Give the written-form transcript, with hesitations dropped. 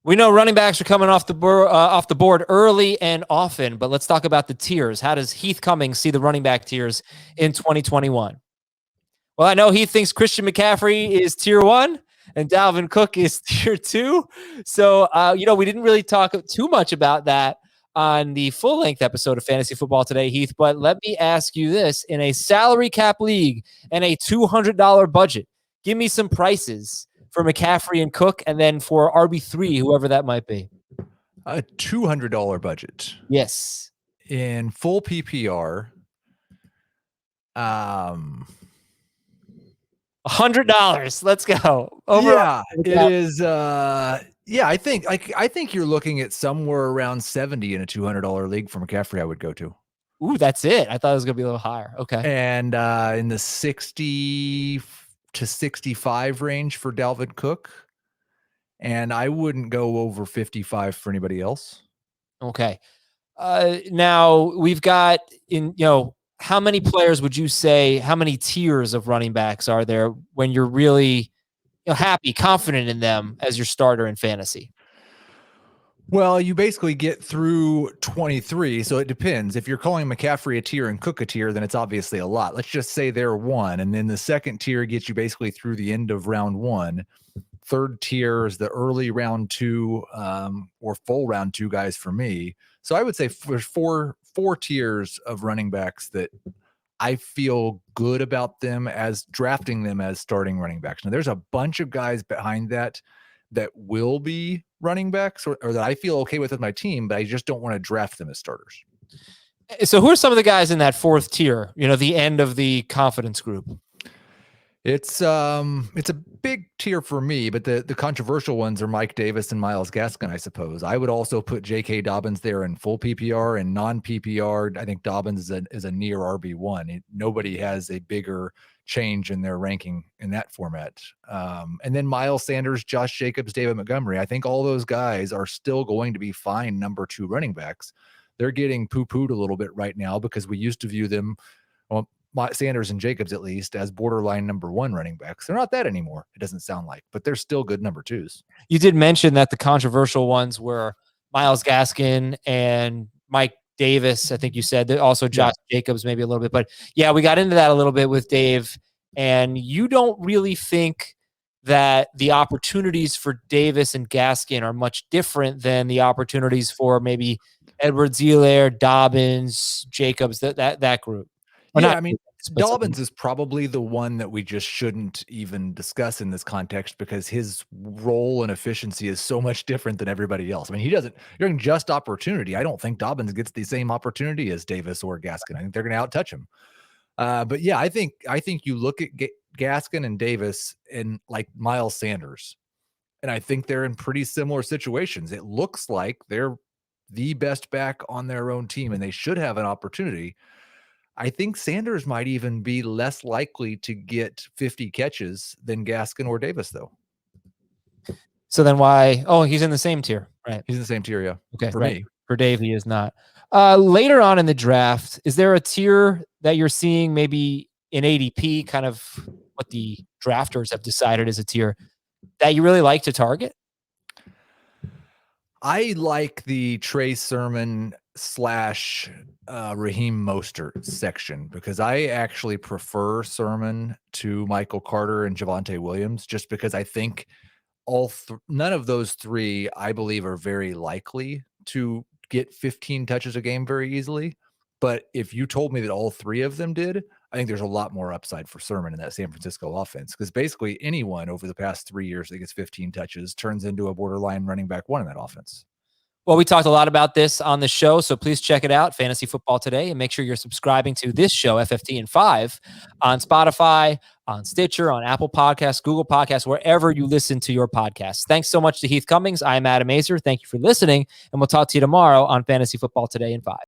We know running backs are coming off the board early and often, but let's talk about the tiers. How does Heath Cummings see the running back tiers in 2021? Well, I know he thinks Christian McCaffrey is tier 1 and Dalvin Cook is tier 2. So, we didn't really talk too much about that on the full-length episode of Fantasy Football Today, Heath, but let me ask you this. In a salary cap league and a $200 budget, give me some prices for McCaffrey and Cook, and then for RB3, whoever that might be. A $200 budget. Yes. In full PPR. $100. Let's go. It is. I think you're looking at somewhere around 70 in a $200 league for McCaffrey. I would go to. Ooh, that's it. I thought it was going to be a little higher. Okay. And in the 60 to 65 range for Dalvin Cook. And I wouldn't go over 55 for anybody else. Okay. Now we've got how many players would you say, how many tiers of running backs are there when you're really happy, confident in them as your starter in fantasy? Well, you basically get through 23, so it depends. If you're calling McCaffrey a tier and Cook a tier, then it's obviously a lot. Let's just say they're 1, and then the second tier gets you basically through the end of round 1. Third tier is the early round 2 or full round 2 guys for me. So I would say there's four tiers of running backs that I feel good about them as drafting them as starting running backs. Now, there's a bunch of guys behind that will be running backs or that I feel okay with my team, but I just don't want to draft them as starters. So who are some of the guys in that fourth tier, the end of the confidence group? It's a big tier for me, but the controversial ones are Mike Davis and Myles Gaskin, I suppose. I would also put J.K. Dobbins there in full PPR and non-PPR. I think Dobbins is a near RB1. Nobody has a bigger change in their ranking in that format. And then Miles Sanders, Josh Jacobs, David Montgomery. I think all those guys are still going to be fine number 2 running backs. They're getting poo-pooed a little bit right now because we used to view them, well, Sanders and Jacobs at least, as borderline number 1 running backs. They're not that anymore, it doesn't sound like, but they're still good number 2s. You did mention that the controversial ones were Myles Gaskin and Mike Davis, I think you said. Also Josh Jacobs maybe a little bit. But yeah, we got into that a little bit with Dave. And you don't really think that the opportunities for Davis and Gaskin are much different than the opportunities for maybe Edwards-Helaire, Dobbins, Jacobs, that group. Dobbins is probably the one that we just shouldn't even discuss in this context because his role and efficiency is so much different than everybody else. I mean, you're in just opportunity. I don't think Dobbins gets the same opportunity as Davis or Gaskin. I think they're going to out-touch him. But yeah, I think you look at Gaskin and Davis and like Miles Sanders, and I think they're in pretty similar situations. It looks like they're the best back on their own team, and they should have an opportunity. I think Sanders might even be less likely to get 50 catches than Gaskin or Davis, though. So then why? Oh, he's in the same tier, right? He's in the same tier, yeah. Okay, for me. For Dave, he is not. Later on in the draft, is there a tier that you're seeing maybe in ADP, kind of what the drafters have decided is a tier that you really like to target? I like the Trey Sermon / Raheem Mostert section because I actually prefer Sermon to Michael Carter and Javonte Williams just because I think none of those 3 I believe are very likely to get 15 touches a game very easily. But if you told me that all 3 of them did, I think there's a lot more upside for Sermon in that San Francisco offense because basically anyone over the past 3 years that gets 15 touches turns into a borderline running back 1 in that offense. Well, we talked a lot about this on the show, so please check it out, Fantasy Football Today, and make sure you're subscribing to this show, FFT in 5, on Spotify, on Stitcher, on Apple Podcasts, Google Podcasts, wherever you listen to your podcasts. Thanks so much to Heath Cummings. I'm Adam Azer. Thank you for listening, and we'll talk to you tomorrow on Fantasy Football Today in 5.